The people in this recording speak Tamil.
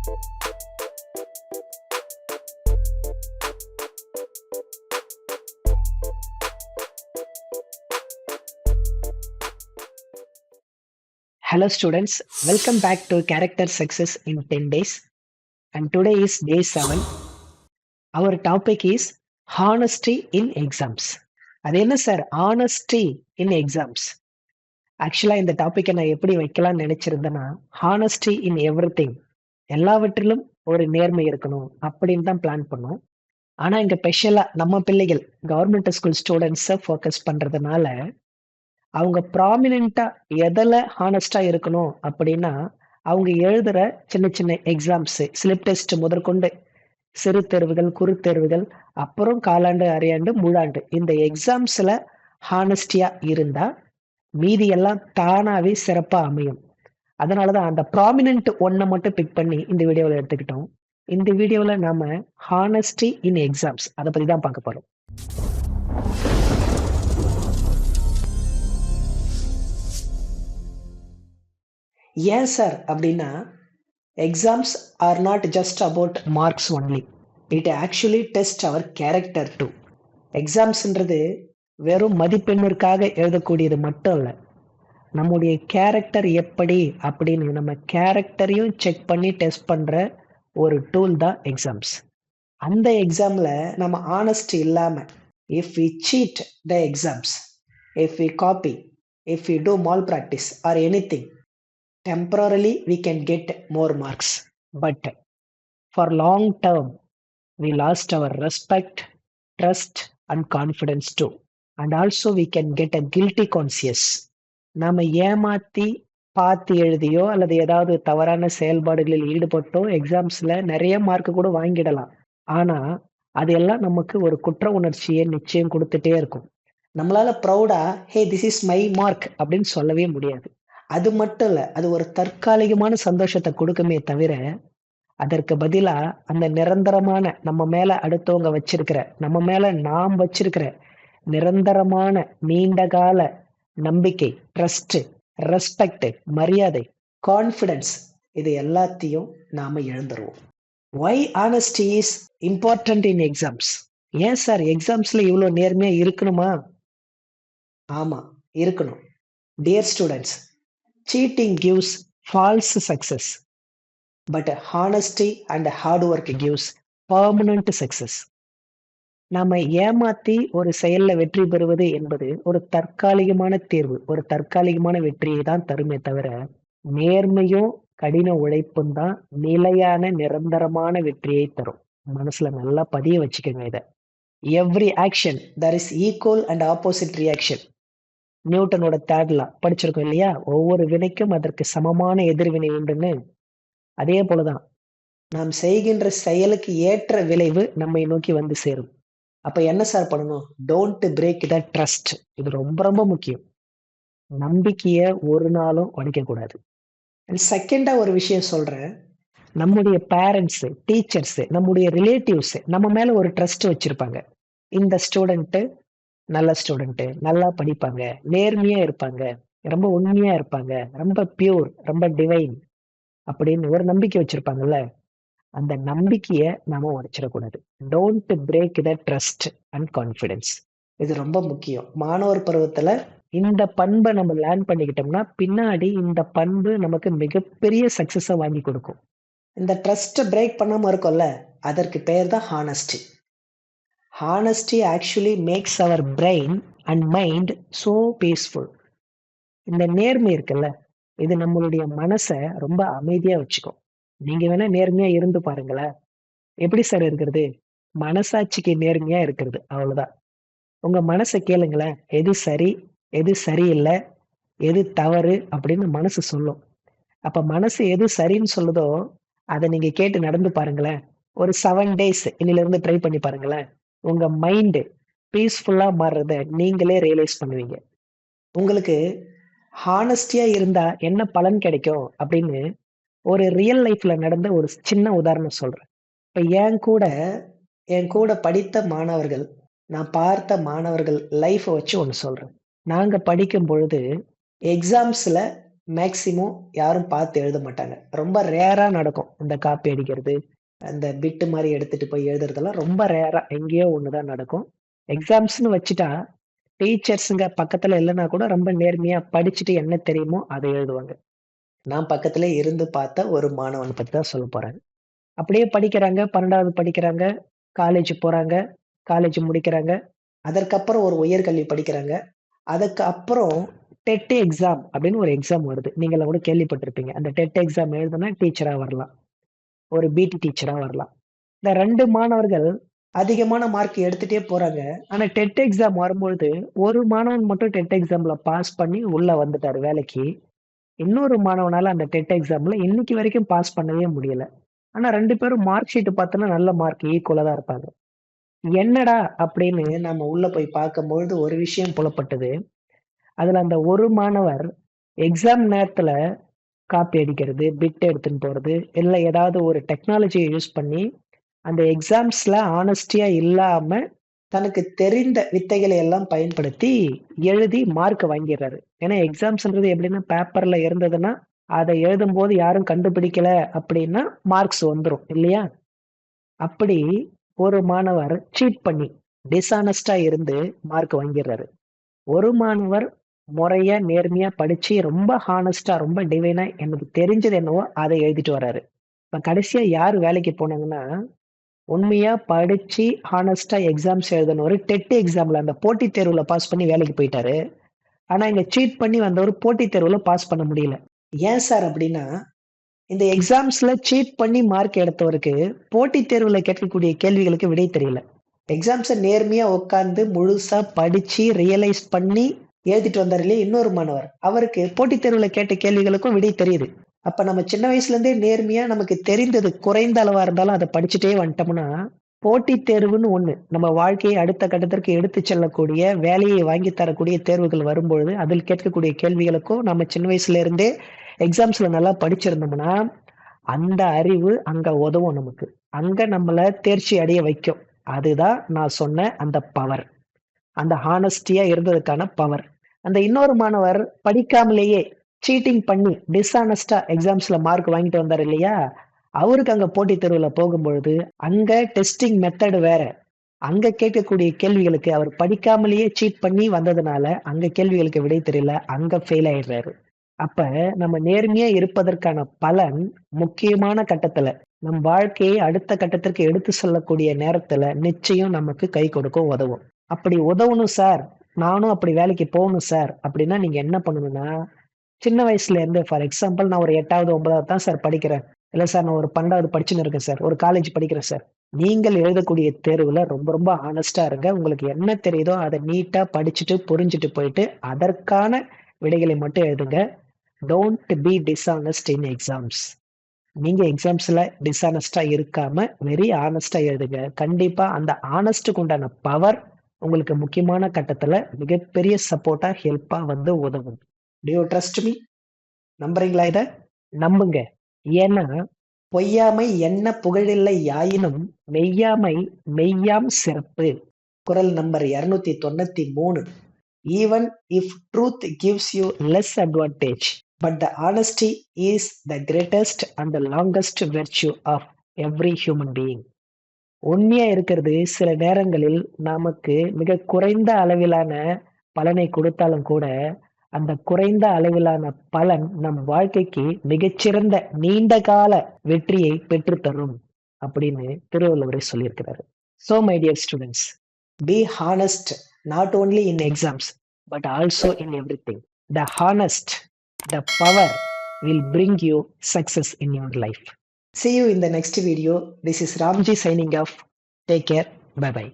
Hello students, welcome back to Character Success in 10 Days, and today is day 7. Our topic is Honesty in Exams. அது என்ன சார் honesty in exams? ஆக்சுவலா இந்த டாபிக்கை நான் எப்படி வைக்கலாம்னு நினைச்சிருந்தேன்னா honesty in everything, எல்லாவற்றிலும் ஒரு நேர்மை இருக்கணும் அப்படின்னு தான் பிளான் பண்ணோம். ஆனா இங்க ஸ்பெஷலா நம்ம பிள்ளைகள் கவர்மெண்ட் ஸ்கூல் ஸ்டூடெண்ட்ஸை ஃபோக்கஸ் பண்றதுனால அவங்க ப்ராமினென்ட்டா எதுல ஹானஸ்டா இருக்கணும் அப்படின்னா, அவங்க எழுதுற சின்ன சின்ன எக்ஸாம்ஸ், ஸ்லிப் டெஸ்ட் முதற்கொண்டு சிறு தேர்வுகள், குறுத்தேர்வுகள், அப்புறம் காலாண்டு, அரையாண்டு, முழாண்டு இந்த எக்ஸாம்ஸ்ல ஹானஸ்டியா இருந்தா, மீதி எல்லாம் தானாவே சிறப்பா அமையும். அதனாலதான் அந்த ப்ராமினென்ட் ஒன்ன மட்டும் பிக் பண்ணி இந்த வீடியோல எடுத்துக்கிட்டோம். இந்த வீடியோல நாம ஹானஸ்டி இன் எக்ஸாம்ஸ் அத பத்தி தான் பார்க்க போறோம். ஏன் சார் அப்படின்னா, exams are not just about marks only. It actually test our character too. எக்ஸாம்ஸ்ன்றது வெறும் மதிப்பெண்ணிற்காக எழுதக்கூடியது மட்டும் இல்லை. நம்முடைய கேரக்டர் எப்படி அப்படின்னு நம்ம கேரக்டரையும் செக் பண்ணி டெஸ்ட் பண்ற ஒரு டூல் தான் எக்ஸாம்ஸ். அந்த எக்ஸாம்ல நம்ம ஆனஸ்ட் இல்லாம, if we cheat the exams, if we copy, if we do malpractice or anything, temporarily we can get more marks, but for long term we lost our respect, trust and confidence too, and also we can get a guilty conscience. நாம ஏமாத்தி பார்த்து எழுதியோ அல்லது ஏதாவது தவறான செயல்பாடுகளில் ஈடுபட்டோ எக்ஸாம்ஸ்ல நிறைய மார்க் கூட வாங்கிடலாம். ஆனா அதெல்லாம் நமக்கு ஒரு குற்ற உணர்ச்சியை நிச்சயம் கொடுத்துட்டே இருக்கும். நம்மளால ப்ரௌடா hey this is my mark அப்படின்னு சொல்லவே முடியாது. அது மட்டும் இல்ல, அது ஒரு தற்காலிகமான சந்தோஷத்தை கொடுக்குமே தவிர, அதற்கு பதிலா அந்த நிரந்தரமான நம்ம மேல அடுத்தவங்க வச்சிருக்கிற, நம்ம மேல நாம் வச்சிருக்கிற நிரந்தரமான நீண்டகால நம்பிக்கை, ட்ரஸ்ட், ரெஸ்பெக்ட், மரியாதை, கான்ஃபிடன்ஸ், இது எல்லாத்தையும் நாம இழந்துருவோம். Why honesty is important in exams? ஏன் சார் எக்ஸாம்ஸ்ல இவ்வளவு நேர்மையா இருக்கணுமா? ஆமா, இருக்கணும். Dear students, cheating gives false success, but honesty and hard work gives permanent success. நாம ஏமாத்தி ஒரு செயல்ல வெற்றி பெறுவது என்பது ஒரு தற்காலிகமான தேர்வு, ஒரு தற்காலிகமான வெற்றியை தான் தருமே தவிர, நேர்மையும் கடின உழைப்பும் தான் நிலையான நிரந்தரமான வெற்றியை தரும். மனசுல நல்லா பதிய வச்சுக்கோங்க இத. Every action there is equal and opposite reaction. நியூட்டனோட தேர்ட் லா படிச்சிருக்கோம் இல்லையா? ஒவ்வொரு வினைக்கும் அதற்கு சமமான எதிர்வினை உண்டுன்னு. அதே போலதான் நாம் செய்கின்ற செயலுக்கு ஏற்ற விளைவு நம்மை நோக்கி வந்து சேரும். அப்ப என்ன சார் பண்ணணும்? Don't break the trust. இது ரொம்ப ரொம்ப முக்கியம். நம்பிக்கைய ஒரு நாளும் உடைக்க கூடாது. செகண்டா ஒரு விஷயம் சொல்றேன். நம்முடைய பேரண்ட்ஸ், டீச்சர்ஸ், நம்முடைய ரிலேட்டிவ்ஸ் நம்ம மேல ஒரு ட்ரஸ்ட் வச்சிருப்பாங்க. இந்த ஸ்டூடெண்ட் நல்ல ஸ்டூடெண்ட், நல்லா படிப்பாங்க, நேர்மையா இருப்பாங்க, ரொம்ப உண்மையா இருப்பாங்க, ரொம்ப பியூர், ரொம்ப டிவைன் அப்படின்னு ஒரு நம்பிக்கை வச்சிருப்பாங்கல்ல. அந்த நம்பிக்கைய நாம உடைச்சிடக்கூடாது. Don't break the trust and confidence. இது ரொம்ப முக்கியம். மாணவர் பருவத்துல இந்த பண்பை நம்ம லேர்ன் பண்ணிக்கிட்டோம்னா பின்னாடி இந்த பண்பு நமக்கு மிகப்பெரிய சக்சஸை வாங்கி கொடுக்கும். இந்த ட்ரஸ்ட்டை பிரேக் பண்ணாம இருக்கும்ல, அதற்கு பெயர் தான் honesty. Honesty actually makes our brain and mind so peaceful. இந்த நேர்மை இருக்குல்ல, இது நம்மளுடைய மனசை ரொம்ப அமைதியா வச்சுக்கும். நீங்க வேணா நேர்மையா இருந்து பாருங்களேன். எப்படி சார் இருக்கிறது? மனசாட்சிக்கு நேர்மையா இருக்கிறது, அவ்வளவுதான். உங்க மனசை கேளுங்களேன். எது சரி, எது சரியில்லை, எது தவறு அப்படின்னு மனசு சொல்லும். அப்ப மனசு எது சரின்னு சொல்லுதோ அதை நீங்க கேட்டு நடந்து பாருங்களேன். ஒரு 7 days இன்னில இருந்து ட்ரை பண்ணி பாருங்களேன். உங்க மைண்ட் பீஸ்ஃபுல்லா மாறுறத நீங்களே ரியலைஸ் பண்ணுவீங்க. உங்களுக்கு ஹானஸ்டியா இருந்தா என்ன பலன் கிடைக்கும் அப்படின்னு ஒரு ரியல் லைஃப்ல நடந்த ஒரு சின்ன உதாரணம் சொல்றேன். இப்ப என் கூட படித்த மாணவர்கள், நான் பார்த்த மாணவர்கள் லைஃப்பை வச்சு ஒண்ணு சொல்றேன். நாங்க படிக்கும் பொழுது எக்ஸாம்ஸ்ல மேக்ஸிமம் யாரும் பார்த்து எழுத மாட்டாங்க. ரொம்ப ரேரா நடக்கும். இந்த காப்பி அடிக்கிறது, அந்த பிட் மாரி எடுத்துட்டு போய் எழுதுறதெல்லாம் ரொம்ப ரேரா எங்கேயோ ஒண்ணு தான் நடக்கும். எக்ஸாம்ஸ்ன்னு வச்சுட்டா, டீச்சர்ஸுங்க பக்கத்துல இல்லன்னா கூட ரொம்ப நேர்மையா படிச்சுட்டு என்ன தெரியுமோ அத எழுதுவாங்க. நான் பக்கத்திலே இருந்து பார்த்த ஒரு மாணவன பத்தி தான் சொல்லப் போறேன். அப்படியே படிக்கிறாங்க, 12வது படிக்கிறாங்க, காலேஜ் போறாங்க, காலேஜ் முடிக்கிறாங்க. அதற்கப்புறம் ஒரு உயர்கல்வி படிக்கிறாங்க. அதுக்கு அப்புறம் டெட் எக்ஸாம் அப்படின்னு ஒரு எக்ஸாம் வருது. நீங்கலாம் கூட கேள்விப்பட்டிருப்பீங்க. அந்த டெட் எக்ஸாம் எழுதுனா டீச்சரா வரலாம். ஒரு பிடி டீச்சரா வரலாம். இந்த 2 மாணவர்கள் அதிகமான மார்க் எடுத்துட்டே போறாங்க. ஆனா டெட் எக்ஸாம் வரும்பொழுது, ஒரு மாணவன் மட்டும் டெட் எக்ஸாம்ல பாஸ் பண்ணி உள்ள வந்துட்டாரு வேலைக்கு. இன்னொரு மாணவனால அந்த டெட் எக்ஸாம்ல இன்னைக்கு வரைக்கும் பாஸ் பண்ணவே முடியல. ஆனா 2 பேரும் மார்க் ஷீட் பார்த்தோம்னா நல்ல மார்க் ஈக்குவலா தான் இருப்பாங்க. என்னடா அப்படின்னு நம்ம உள்ள போய் பார்க்கும்பொழுது ஒரு விஷயம் புலப்பட்டது. அதுல அந்த ஒரு மாணவர் எக்ஸாம் நேரத்துல காப்பி அடிக்கிறது, பிட் எடுத்துன்னு போறது, இல்ல ஏதாவது ஒரு டெக்னாலஜிய யூஸ் பண்ணி அந்த எக்ஸாம்ஸ்ல ஹானஸ்டியா இல்லாம தனக்கு தெரிந்த வித்தைகளை எல்லாம் பயன்படுத்தி எழுதி மார்க் வாங்கிறாரு. ஏன்னா எக்ஸாம்ஸ்ன்றது எப்படின்னா பேப்பர்ல இருந்ததுன்னா, அத எழுதும்போது யாரும் கண்டுபிடிக்கல அப்படின்னா மார்க்ஸ் வந்துரும் இல்லையா? அப்படி ஒரு மாணவர் சீட் பண்ணி டிஸ்ஹானஸ்ட்டா இருந்து மார்க் வாங்கிறாரு. ஒரு மாணவர் முறையா, நேர்மையா படிச்சு ரொம்ப ஹானஸ்ட்டா, ரொம்ப டிவைனா எனக்கு தெரிஞ்சது என்னவோ அத எழுதிட்டு வராரு. இப்ப கடைசியா யார் வேலைக்கு போனாங்கன்னா, உண்மையா படிச்சு ஹானஸ்ட்டா எக்ஸாம்ஸ் எழுதினவரு டெட் எக்ஸாம்ல அந்த போட்டித் தேர்வுல பாஸ் பண்ணி வேலைக்கு போயிட்டாரு. ஆனா இங்க சீட் பண்ணி வந்தவரு போட்டித் தேர்வுல பாஸ் பண்ண முடியல. ஏன் சார் அப்படின்னா, இந்த எக்ஸாம்ஸ்ல சீட் பண்ணி மார்க் எடுத்தவருக்கு போட்டித் தேர்வுல கேட்கக்கூடிய கேள்விகளுக்கு விடை தெரியல. எக்ஸாம்ஸ நேர்மையா உட்கார்ந்து முழுசா படிச்சு ரியலைஸ் பண்ணி எழுதிட்டு வந்தாரு இல்லையா இன்னொரு மாணவர். அவருக்கு போட்டித் தேர்வுல கேட்ட கேள்விகளுக்கும் விடை தெரியுது. அப்ப நம்ம சின்ன வயசுல இருந்தே நேர்மையா நமக்கு தெரிந்தது குறைந்த அளவா இருந்தாலும் அத படிச்சுட்டே வந்துட்டோம்னா, போட்டித் தேர்வுன்னு ஒண்ணு. நம்ம வாழ்க்கையை அடுத்த கட்டத்திற்கு எடுத்துச் செல்லக்கூடிய, வேலையை வாங்கி தரக்கூடிய தேர்வுகள் வரும்பொழுது, அதில் கேட்கக்கூடிய கேள்விகளுக்கும் நம்ம சின்ன வயசுல இருந்தே எக்ஸாம்ஸ்ல நல்லா படிச்சிருந்தோம்னா, அந்த அறிவு அங்க உதவும் நமக்கு. அங்க நம்மள தேர்ச்சி அடைய வைக்கும். அதுதான் நான் சொன்ன அந்த பவர். அந்த ஹானஸ்டியா இருந்ததுக்கான பவர். அந்த இன்னொரு மாணவர் படிக்காமலேயே சீட்டிங் பண்ணி டிஸ்ஹானஸ்ட்டா எக்ஸாம்ஸ்ல மார்க் வாங்கிட்டு வந்தாரு இல்லையா? அவருக்கு அங்க போட்டித் தேர்வுல போகும்பொழுது, அங்க டெஸ்டிங் மெத்தட் வேற. அங்க கேட்கக்கூடிய கேள்விகளுக்கு அவர் படிக்காமலேயே சீட் பண்ணி வந்ததுனால, அங்க கேள்விகளுக்கு விடை தெரியல. அங்க ஃபெயில் ஆயிடுறாரு. அப்ப நம்ம நேர்மையா இருப்பதற்கான பலன் முக்கியமான கட்டத்துல, நம் வாழ்க்கையை அடுத்த கட்டத்திற்கு எடுத்து செல்லக்கூடிய நேரத்துல நிச்சயம் நமக்கு கை கொடுக்க உதவும். அப்படி உதவணும் சார், நானும் அப்படி வேலைக்கு போகணும் சார் அப்படின்னா நீங்க என்ன பண்ணணும்னா, சின்ன வயசுல இருந்து ஃபார் எக்ஸாம்பிள் நான் ஒரு 8வது, 9வது தான் சார் படிக்கிறேன். இல்ல சார் நான் ஒரு 12வது படிச்சுன்னு இருக்கேன் சார். ஒரு காலேஜ் படிக்கிறேன் சார். நீங்கள் எழுதக்கூடிய தேர்வுல ரொம்ப ரொம்ப ஹானஸ்ட்டா இருங்க. உங்களுக்கு என்ன தெரியுதோ அத நீட்டா படிச்சுட்டு, புரிஞ்சுட்டு போயிட்டு, அதற்கான விடைகளை மட்டும் எழுதுங்க. Don't be dishonest in exams. நீங்க எக்ஸாம்ஸ்ல டிஸ்ஹானஸ்ட்டா இருக்காம, வெரி ஹானஸ்ட்டா எழுதுங்க. கண்டிப்பா அந்த ஹானஸ்ட்டுக்கு உண்டான பவர் உங்களுக்கு முக்கியமான கட்டத்துல மிகப்பெரிய சப்போர்ட்டா, ஹெல்ப்பா வந்து உதவும். Do you trust me? நம்புறீங்களா இத? நம்புங்க. ஏன்னா, பொய்யாமை என்ன புகழில்லை யாயினும் மெய்யாமை மெய்யாம் சிறப்பு. குறள் number 293. Even if truth gives you less advantage, but the honesty is the greatest and the longest virtue of every human being. உண்மையா இருக்கிறது சில நேரங்களில் நமக்கு மிக குறைந்த அளவிலான பலனை கொடுத்தாலும் கூட, அந்த குறைந்த அளவிலான பலன் நம் வாழ்க்கைக்கு மிகச்சிறந்த நீண்ட கால வெற்றியை பெற்றுத் தரும் அப்படின்னு திருவள்ளுவரே சொல்லியிருக்கிறாரு. So my dear students, be honest not only in exams but also in everything. The honest, the power will bring you success in your life. See you in the next video. This is Ramji signing off. Take care. Bye bye.